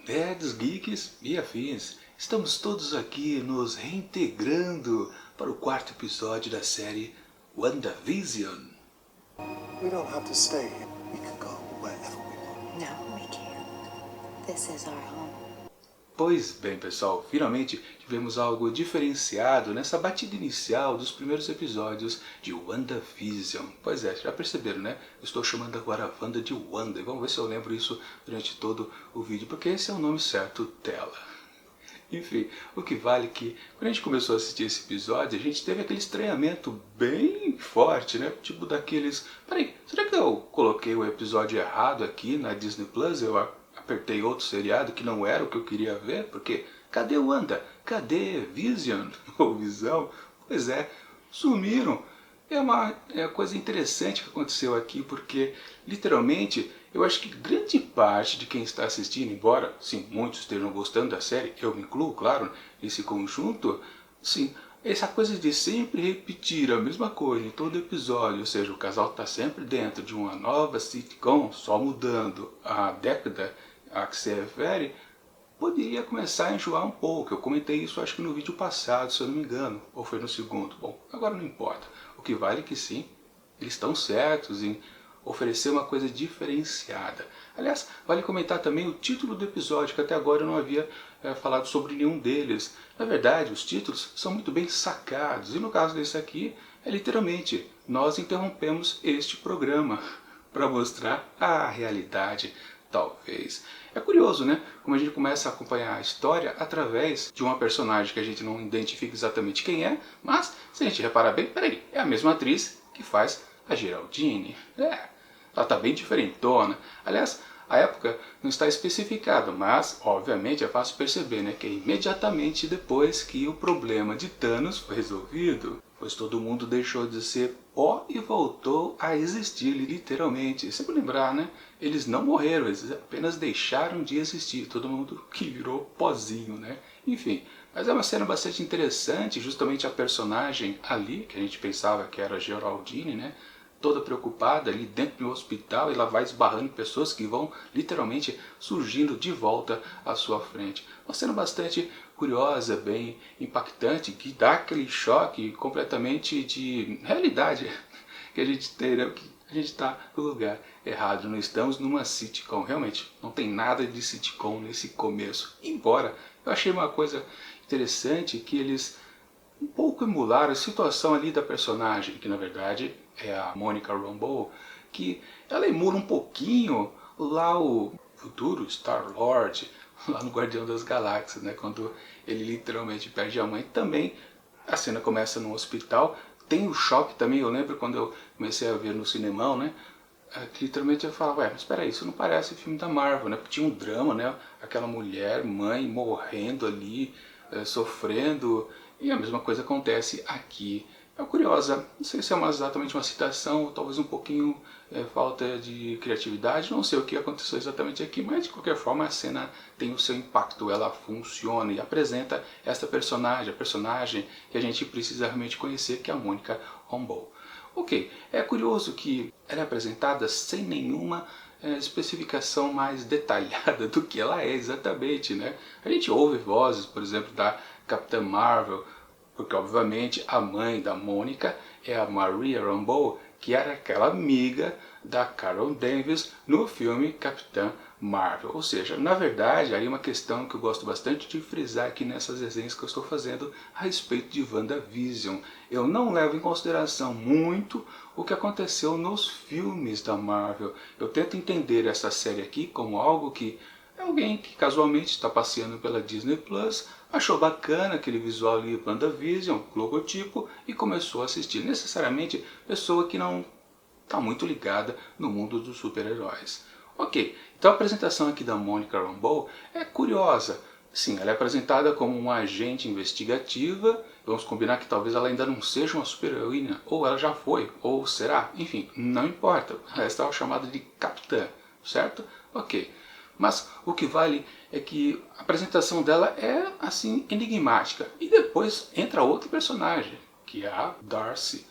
Nerds, geeks e afins, estamos todos aqui nos reintegrando para o quarto episódio da série WandaVision. We don't have to stay here. We can go wherever we want. No, we can't. This is our home. Pois bem, pessoal, finalmente tivemos algo diferenciado nessa batida inicial dos primeiros episódios de WandaVision. Pois é, já perceberam, né? Eu estou chamando agora a Wanda de Wanda, e vamos ver se eu lembro isso durante todo o vídeo, porque esse é o nome certo dela. Enfim, o que vale é que quando a gente começou a assistir esse episódio, a gente teve aquele estranhamento bem forte, né? Tipo daqueles... Peraí, será que eu coloquei o episódio errado aqui na Disney Plus? Eu apertei outro seriado que não era o que eu queria ver? Porque cadê Wanda? Cadê Vision? Ou Visão? Pois é, sumiram. É uma coisa interessante que aconteceu aqui, porque literalmente eu acho que grande parte de quem está assistindo, embora sim, muitos estejam gostando da série, eu me incluo, claro, nesse conjunto, sim, essa coisa de sempre repetir a mesma coisa em todo episódio, ou seja, o casal está sempre dentro de uma nova sitcom, só mudando a década a que se refere, poderia começar a enjoar um pouco. Eu comentei isso acho que no vídeo passado, se eu não me engano, ou foi no segundo. Bom, agora não importa. O que vale é que sim, eles estão certos em oferecer uma coisa diferenciada. Aliás, vale comentar também o título do episódio, que até agora eu não havia falado sobre nenhum deles. Na verdade, os títulos são muito bem sacados, e no caso desse aqui, é literalmente, nós interrompemos este programa para mostrar a realidade. Talvez. É curioso, né? Como a gente começa a acompanhar a história através de uma personagem que a gente não identifica exatamente quem é, mas, se a gente reparar bem, peraí, é a mesma atriz que faz a Geraldine. Ela tá bem diferentona. Aliás, a época não está especificada, mas, obviamente, é fácil perceber, né? Que é imediatamente depois que o problema de Thanos foi resolvido, pois todo mundo deixou de ser pó e voltou a existir, literalmente. Sempre lembrar, né? Eles não morreram, eles apenas deixaram de existir. Todo mundo que virou pozinho, né? Enfim, mas é uma cena bastante interessante, justamente a personagem ali, que a gente pensava que era a Geraldine, né? Toda preocupada ali dentro do hospital, e ela vai esbarrando em pessoas que vão literalmente surgindo de volta à sua frente. Uma cena bastante curiosa, bem impactante, que dá aquele choque completamente de realidade que a gente tem, né? Que a gente está no lugar errado, não estamos numa sitcom. Realmente, não tem nada de sitcom nesse começo. Embora eu achei uma coisa interessante que eles um pouco emularam a situação ali da personagem, que na verdade é a Monica Rambeau, que ela emula um pouquinho lá o futuro Star-Lord, lá no Guardião das Galáxias, né? Quando ele literalmente perde a mãe. Também a cena começa no hospital, tem o choque também, eu lembro quando eu comecei a ver no cinemão, né? Que literalmente eu falava, ué, mas espera aí, isso não parece filme da Marvel, né? Porque tinha um drama, né? Aquela mulher, mãe, morrendo ali, sofrendo, e a mesma coisa acontece aqui. É curiosa, não sei se é exatamente uma citação, ou talvez um pouquinho falta de criatividade, não sei o que aconteceu exatamente aqui, mas de qualquer forma a cena tem o seu impacto, ela funciona e apresenta esta personagem, a personagem que a gente precisa realmente conhecer, que é a Monica Rambeau. Ok, é curioso que ela é apresentada sem nenhuma especificação mais detalhada do que ela é exatamente, né? A gente ouve vozes, por exemplo, da Capitã Marvel, porque obviamente a mãe da Mônica é a Maria Rambeau, que era aquela amiga da Carol Danvers no filme Capitã Marvel. Ou seja, na verdade, aí uma questão que eu gosto bastante de frisar aqui nessas resenhas que eu estou fazendo a respeito de WandaVision. Eu não levo em consideração muito o que aconteceu nos filmes da Marvel. Eu tento entender essa série aqui como algo que é alguém que casualmente está passeando pela Disney Plus, achou bacana aquele visual ali, WandaVision, logotipo, e começou a assistir. Necessariamente pessoa que não está muito ligada no mundo dos super-heróis. Ok, então a apresentação aqui da Monica Rambeau é curiosa. Sim, ela é apresentada como uma agente investigativa. Vamos combinar que talvez ela ainda não seja uma super-heroína, ou ela já foi, ou será, enfim, não importa. Ela está chamada de Capitã, certo? Ok. Mas o que vale é que a apresentação dela é, assim, enigmática. E depois entra outra personagem, que é a Darcy,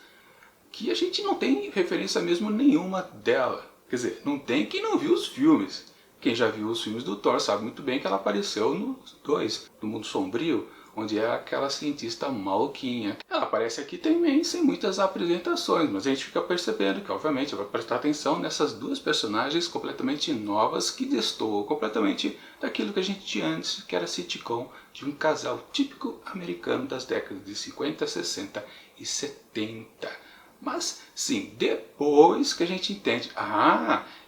que a gente não tem referência mesmo nenhuma dela. Quer dizer, não tem quem não viu os filmes. Quem já viu os filmes do Thor sabe muito bem que ela apareceu nos dois, no Mundo Sombrio, onde é aquela cientista maluquinha. Ela aparece aqui também sem muitas apresentações, mas a gente fica percebendo que, obviamente, vai prestar atenção nessas duas personagens completamente novas que destoam completamente daquilo que a gente tinha antes, que era sitcom de um casal típico americano das décadas de 50, 60 e 70. Mas, sim, depois que a gente entende,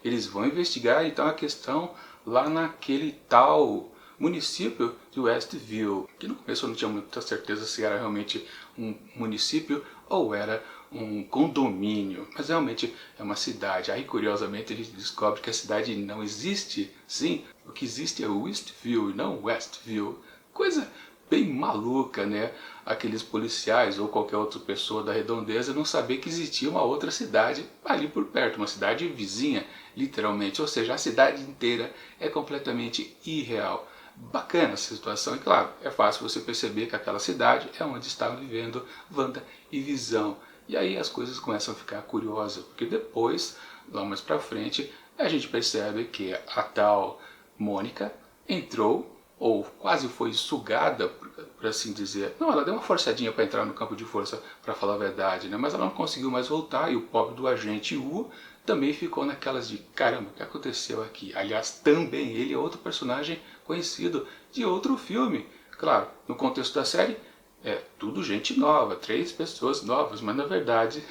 eles vão investigar então a questão lá naquele tal município de Westview, que no começo eu não tinha muita certeza se era realmente um município ou era um condomínio, mas realmente é uma cidade. Aí, curiosamente, a gente descobre que a cidade não existe. Sim, o que existe é Westview e não Westview. Coisa bem maluca, né? Aqueles policiais ou qualquer outra pessoa da redondeza não saber que existia uma outra cidade ali por perto, uma cidade vizinha, literalmente. Ou seja, a cidade inteira é completamente irreal. Bacana essa situação, e claro, é fácil você perceber que aquela cidade é onde estavam vivendo Wanda e Visão. E aí as coisas começam a ficar curiosas, porque depois, lá mais pra frente, a gente percebe que a tal Mônica entrou, ou quase foi sugada, por assim dizer. Não, ela deu uma forçadinha para entrar no campo de força, para falar a verdade, né? Mas ela não conseguiu mais voltar, e o pobre do agente Wu também ficou naquelas de, caramba, o que aconteceu aqui? Aliás, também ele é outro personagem conhecido de outro filme. Claro, no contexto da série, é tudo gente nova, 3 pessoas novas, mas na verdade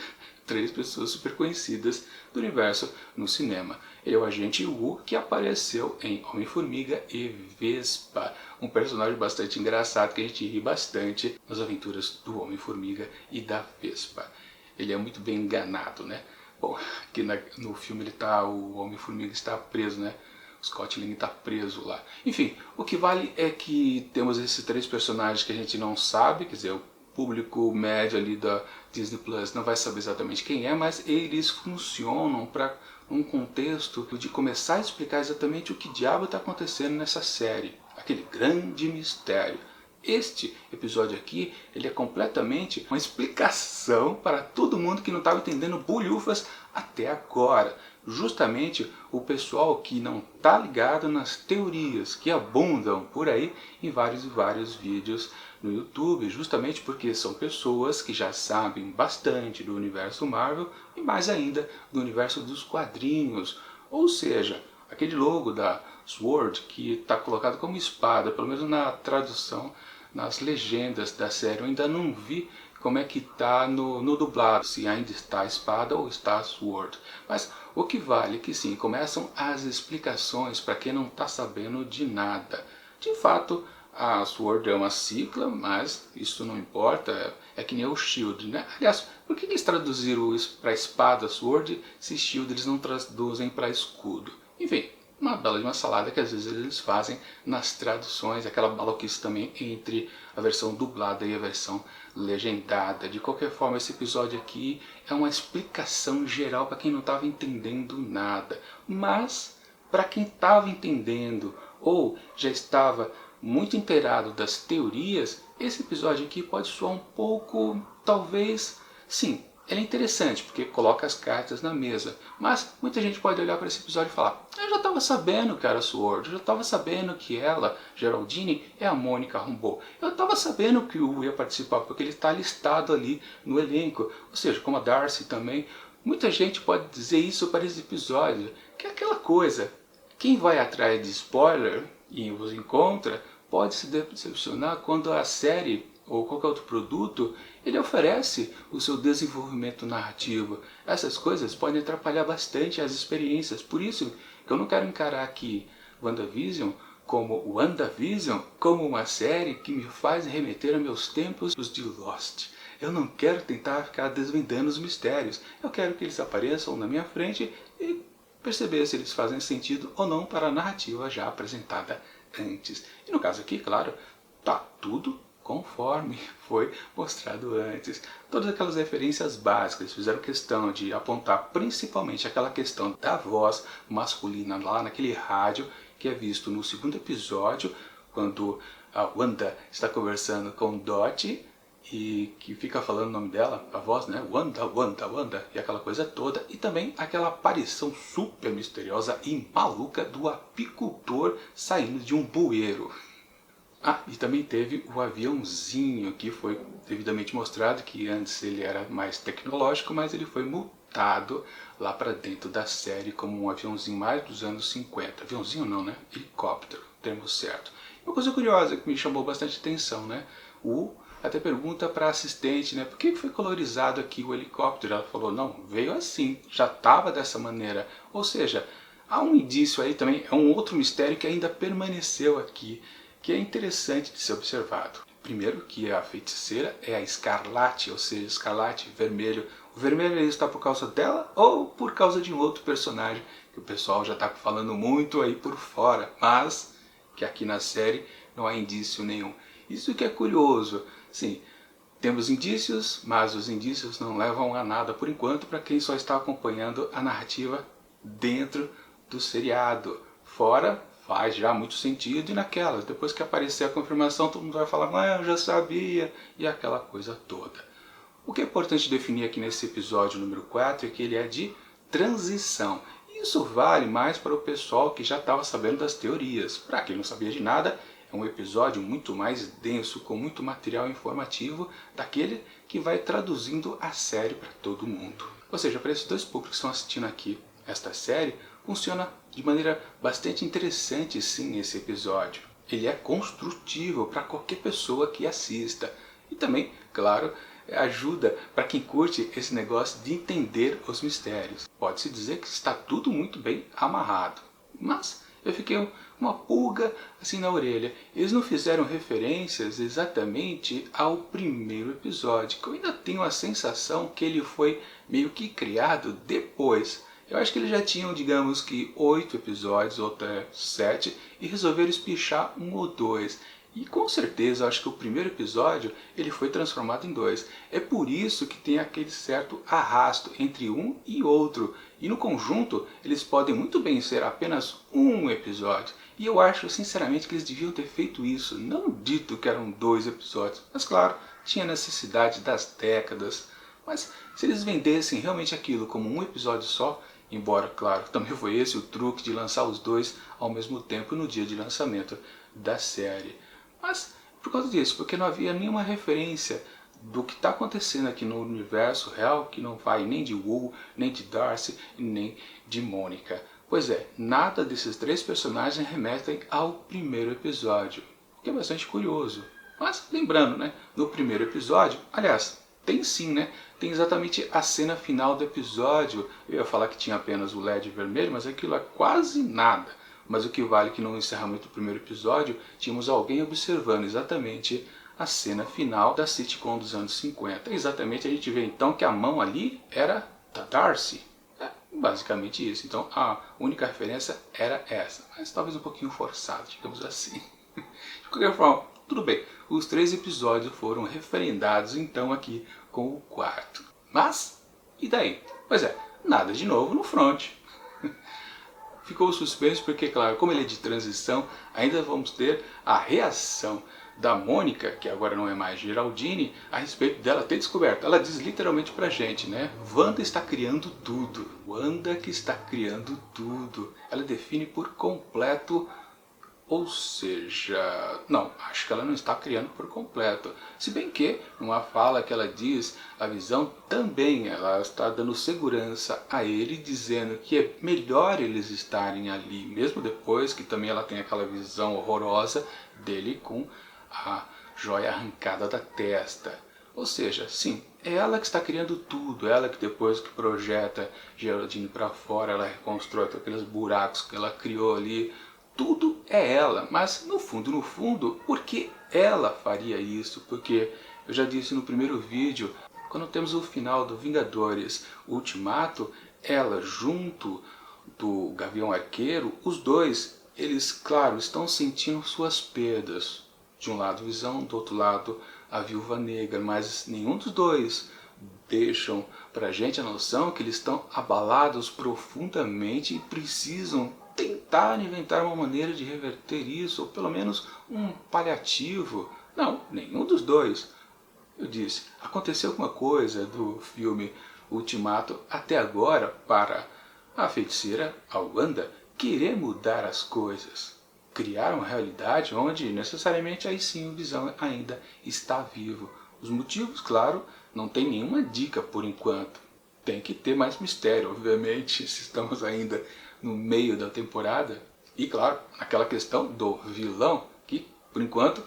3 pessoas super conhecidas do universo no cinema. Ele é o agente Wu, que apareceu em Homem-Formiga e Vespa, um personagem bastante engraçado que a gente ri bastante nas aventuras do Homem-Formiga e da Vespa. Ele é muito bem enganado, né? Bom, aqui no filme o Homem-Formiga está preso, né? O Scott Lang está preso lá. Enfim, o que vale é que temos esses 3 personagens que a gente não sabe, quer dizer, o público médio ali da Disney Plus não vai saber exatamente quem é, mas eles funcionam para um contexto de começar a explicar exatamente o que diabo está acontecendo nessa série. Aquele grande mistério. Este episódio aqui, ele é completamente uma explicação para todo mundo que não estava entendendo bolhufas até agora. Justamente o pessoal que não está ligado nas teorias que abundam por aí em vários e vários vídeos no YouTube, justamente porque são pessoas que já sabem bastante do universo Marvel e mais ainda do universo dos quadrinhos. Ou seja, aquele logo da Sword que está colocado como espada, pelo menos na tradução, nas legendas da série, eu ainda não vi como é que está no dublado, se ainda está a espada ou está a Sword. Mas o que vale é que sim, começam as explicações para quem não está sabendo de nada. De fato, a Sword é uma sigla, mas isso não importa, é que nem o Shield, né? Aliás, por que eles traduziram para espada Sword se Shield eles não traduzem para escudo? Enfim, uma bela de uma salada que às vezes eles fazem nas traduções, aquela maluquice também entre a versão dublada e a versão legendada. De qualquer forma, esse episódio aqui é uma explicação geral para quem não estava entendendo nada. Mas, para quem estava entendendo ou já estava muito inteirado das teorias, esse episódio aqui pode soar um pouco, talvez, sim, ele é interessante porque coloca as cartas na mesa, mas muita gente pode olhar para esse episódio e falar: eu já estava sabendo que era Sword, eu já estava sabendo que ela, Geraldine, é a Mônica Rambeau, eu estava sabendo que o Wu ia participar porque ele está listado ali no elenco, ou seja, como a Darcy também. Muita gente pode dizer isso para esse episódio, que é aquela coisa, quem vai atrás de spoiler e os encontra pode se decepcionar quando a série ou qualquer outro produto ele oferece o seu desenvolvimento narrativo. Essas coisas podem atrapalhar bastante as experiências, por isso que eu não quero encarar aqui WandaVision como uma série que me faz remeter a meus tempos de Lost. Eu não quero tentar ficar desvendando os mistérios, eu quero que eles apareçam na minha frente e perceber se eles fazem sentido ou não para a narrativa já apresentada antes. E no caso aqui, claro, tá tudo conforme foi mostrado antes. Todas aquelas referências básicas fizeram questão de apontar principalmente aquela questão da voz masculina lá naquele rádio que é visto no segundo episódio, quando a Wanda está conversando com Dottie e que fica falando o nome dela, a voz, né? Wanda, Wanda, Wanda, e aquela coisa toda. E também aquela aparição super misteriosa e maluca do apicultor saindo de um bueiro. Ah, e também teve o aviãozinho, que foi devidamente mostrado que antes ele era mais tecnológico, mas ele foi multado lá pra dentro da série como um aviãozinho mais dos anos 50. Aviãozinho não, né? Helicóptero, termo certo. Uma coisa curiosa que me chamou bastante atenção, né? O até pergunta para a assistente, né, por que foi colorizado aqui o helicóptero? Ela falou, não, veio assim, já estava dessa maneira. Ou seja, há um indício aí também, é um outro mistério que ainda permaneceu aqui, que é interessante de ser observado. Primeiro, que a feiticeira é a Escarlate, ou seja, Escarlate, vermelho. O vermelho está por causa dela ou por causa de um outro personagem que o pessoal já está falando muito aí por fora, mas que aqui na série não há indício nenhum. Isso que é curioso. Sim, temos indícios, mas os indícios não levam a nada por enquanto para quem só está acompanhando a narrativa dentro do seriado. Fora, faz já muito sentido, e naquelas, depois que aparecer a confirmação, todo mundo vai falar, ah, eu já sabia, e aquela coisa toda. O que é importante definir aqui nesse episódio número 4 é que ele é de transição. Isso vale mais para o pessoal que já estava sabendo das teorias. Para quem não sabia de nada, é um episódio muito mais denso, com muito material informativo, daquele que vai traduzindo a série para todo mundo. Ou seja, para esses dois públicos que estão assistindo aqui esta série, funciona de maneira bastante interessante sim esse episódio. Ele é construtivo para qualquer pessoa que assista. E também, claro, ajuda para quem curte esse negócio de entender os mistérios. Pode-se dizer que está tudo muito bem amarrado. Mas eu fiquei uma pulga assim na orelha. Eles não fizeram referências exatamente ao primeiro episódio, que eu ainda tenho a sensação que ele foi meio que criado depois. Eu acho que eles já tinham, digamos que 8 episódios, ou até 7, e resolveram espichar um ou dois. E com certeza, eu acho que o primeiro episódio ele foi transformado em 2. É por isso que tem aquele certo arrasto entre um e outro. E no conjunto, eles podem muito bem ser apenas um episódio. E eu acho, sinceramente, que eles deviam ter feito isso. Não dito que eram 2 episódios. Mas claro, tinha necessidade das décadas. Mas se eles vendessem realmente aquilo como um episódio só, embora, claro, também foi esse o truque de lançar os 2 ao mesmo tempo no dia de lançamento da série. Mas por causa disso, porque não havia nenhuma referência do que está acontecendo aqui no universo real, que não vai nem de Wu, nem de Darcy, nem de Mônica. Pois é, nada desses 3 personagens remetem ao primeiro episódio, o que é bastante curioso. Mas lembrando, né, no primeiro episódio, aliás, tem sim, né? Tem exatamente a cena final do episódio. Eu ia falar que tinha apenas o LED vermelho, mas aquilo é quase nada. Mas o que vale é que no encerramento do primeiro episódio, tínhamos alguém observando exatamente a cena final da sitcom dos anos 50. Exatamente, a gente vê então que a mão ali era da Darcy. É basicamente isso. Então a única referência era essa. Mas talvez um pouquinho forçado, digamos assim. De qualquer forma, tudo bem. Os 3 episódios foram referendados então aqui com o 4. Mas, e daí? Pois é, nada de novo no front. Ficou suspenso porque, claro, como ele é de transição, ainda vamos ter a reação da Mônica, que agora não é mais Geraldine, a respeito dela ter descoberto. Ela diz literalmente pra gente, né? Wanda está criando tudo. Wanda que está criando tudo. Ela define por completo. Ou seja, não, acho que ela não está criando por completo. Se bem que, numa fala que ela diz, a Visão também, ela está dando segurança a ele, dizendo que é melhor eles estarem ali, mesmo depois que também ela tem aquela visão horrorosa dele com a joia arrancada da testa. Ou seja, sim, é ela que está criando tudo, ela que depois que projeta Geraldine para fora, ela reconstrói aqueles buracos que ela criou ali. Tudo é ela, mas no fundo, por que ela faria isso? Porque eu já disse no primeiro vídeo, quando temos o final do Vingadores Ultimato, ela junto do Gavião Arqueiro, os dois, eles, claro, estão sentindo suas perdas. De um lado Visão, do outro lado a Viúva Negra, mas nenhum dos dois deixam pra gente a noção que eles estão abalados profundamente e precisam tentar inventar uma maneira de reverter isso, ou pelo menos um paliativo. Não, nenhum dos dois. Eu disse, aconteceu alguma coisa do filme Ultimato até agora para a feiticeira, a Wanda, querer mudar as coisas. Criar uma realidade onde necessariamente aí sim o Visão ainda está vivo. Os motivos, claro, não tem nenhuma dica por enquanto. Tem que ter mais mistério, obviamente, se estamos ainda no meio da temporada. E claro, aquela questão do vilão, que por enquanto,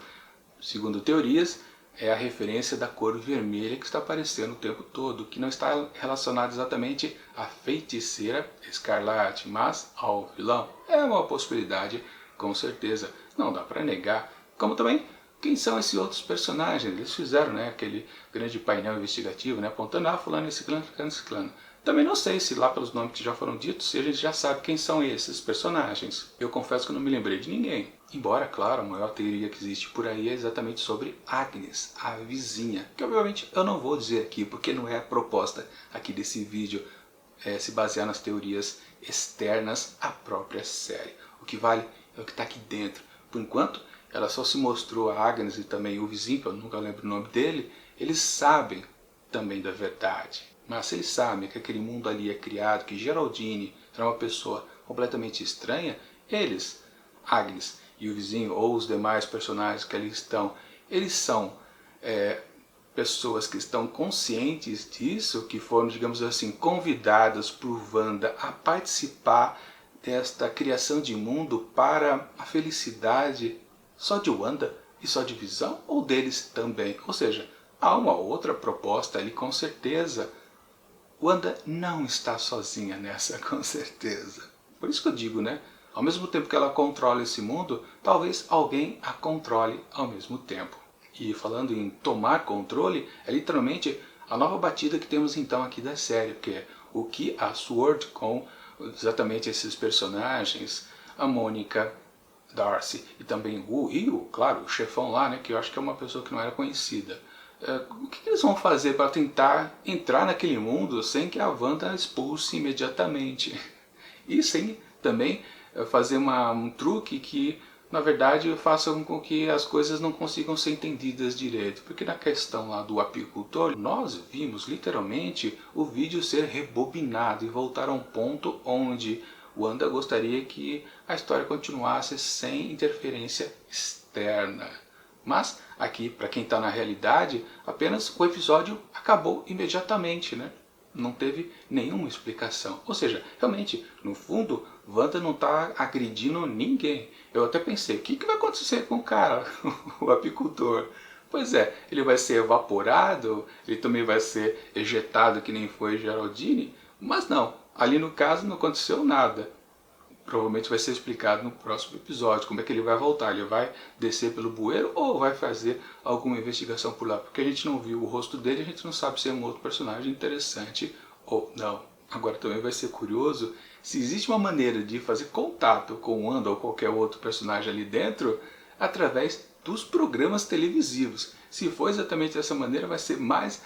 segundo teorias, é a referência da cor vermelha que está aparecendo o tempo todo, que não está relacionada exatamente à feiticeira Escarlate, mas ao vilão. É uma possibilidade, com certeza, não dá para negar. Como também, quem são esses outros personagens? Eles fizeram, né, aquele grande painel investigativo, né, apontando, fulano, esse clã. Também não sei se lá pelos nomes que já foram ditos, se a gente já sabe quem são esses personagens. Eu confesso que eu não me lembrei de ninguém. Embora, claro, a maior teoria que existe por aí é exatamente sobre Agnes, a vizinha. Que obviamente eu não vou dizer aqui, porque não é a proposta aqui desse vídeo se basear nas teorias externas à própria série. O que vale é o que está aqui dentro. Por enquanto, ela só se mostrou a Agnes e também o vizinho, que eu nunca lembro o nome dele, eles sabem também da verdade. Mas se eles sabem que aquele mundo ali é criado, que Geraldine era uma pessoa completamente estranha, eles, Agnes e o vizinho, ou os demais personagens que ali estão, eles são pessoas que estão conscientes disso, que foram, digamos assim, convidadas por Wanda a participar desta criação de mundo para a felicidade só de Wanda e só de Visão, ou deles também? Ou seja, há uma outra proposta ali com certeza. Wanda não está sozinha nessa, com certeza. Por isso que eu digo, né? Ao mesmo tempo que ela controla esse mundo, talvez alguém a controle ao mesmo tempo. E falando em tomar controle, é literalmente a nova batida que temos então aqui da série, que é o que a SWORD, com exatamente esses personagens, a Mônica, Darcy e também o Rio, claro, o chefão lá, né, que eu acho que é uma pessoa que não era conhecida. O que eles vão fazer para tentar entrar naquele mundo sem que a Wanda expulse imediatamente? E sem também fazer um truque que, na verdade, faça com que as coisas não consigam ser entendidas direito. Porque na questão lá do apicultor, nós vimos literalmente o vídeo ser rebobinado e voltar a um ponto onde Wanda gostaria que a história continuasse sem interferência externa. Mas aqui, para quem está na realidade, apenas o episódio acabou imediatamente, né? Não teve nenhuma explicação. Ou seja, realmente, no fundo, Wanda não está agredindo ninguém. Eu até pensei, o que vai acontecer com o cara, o apicultor? Pois é, ele vai ser evaporado, ele também vai ser ejetado que nem foi Geraldine, mas não, ali no caso não aconteceu nada. Provavelmente vai ser explicado no próximo episódio, como é que ele vai voltar, ele vai descer pelo bueiro ou vai fazer alguma investigação por lá, porque a gente não viu o rosto dele, a gente não sabe se é um outro personagem interessante ou não. Agora também vai ser curioso se existe uma maneira de fazer contato com o Wanda ou qualquer outro personagem ali dentro através dos programas televisivos. Se for exatamente dessa maneira, vai ser mais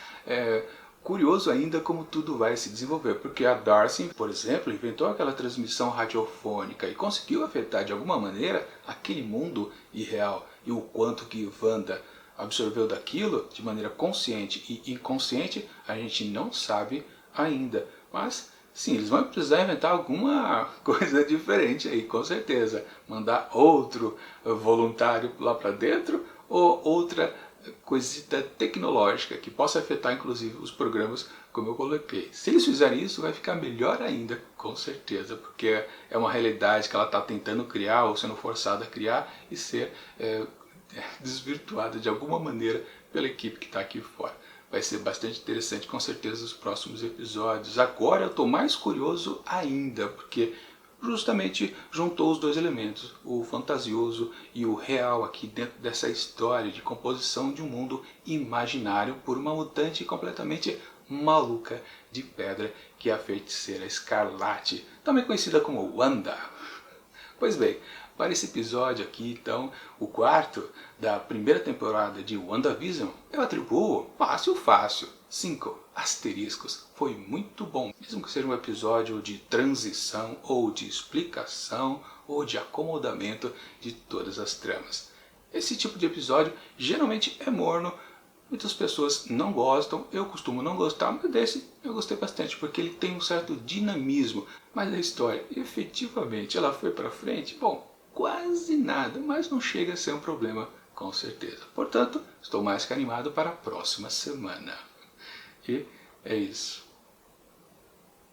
curioso ainda como tudo vai se desenvolver, porque a Darcy, por exemplo, inventou aquela transmissão radiofônica e conseguiu afetar de alguma maneira aquele mundo irreal, e o quanto que Wanda absorveu daquilo de maneira consciente e inconsciente, a gente não sabe ainda. Mas sim, eles vão precisar inventar alguma coisa diferente aí, com certeza. Mandar outro voluntário lá para dentro ou outra coisita tecnológica que possa afetar inclusive os programas, como eu coloquei. Se eles fizerem isso, vai ficar melhor ainda, com certeza, porque é uma realidade que ela está tentando criar ou sendo forçada a criar e ser desvirtuada de alguma maneira pela equipe que está aqui fora. Vai ser bastante interessante, com certeza, os próximos episódios. Agora eu estou mais curioso ainda, porque justamente juntou os dois elementos, o fantasioso e o real aqui dentro dessa história de composição de um mundo imaginário por uma mutante completamente maluca de pedra, que é a feiticeira Escarlate, também conhecida como Wanda. Pois bem, para esse episódio aqui, então, o quarto da primeira temporada de WandaVision, eu atribuo fácil, 5 asteriscos. Foi muito bom, mesmo que seja um episódio de transição, ou de explicação, ou de acomodamento de todas as tramas. Esse tipo de episódio geralmente é morno, Muitas pessoas não gostam, eu costumo não gostar, mas desse eu gostei bastante, porque ele tem um certo dinamismo. Mas a história, efetivamente, ela foi para frente? Bom, quase nada, mas não chega a ser um problema, com certeza. Portanto, estou mais que animado para a próxima semana. E é isso.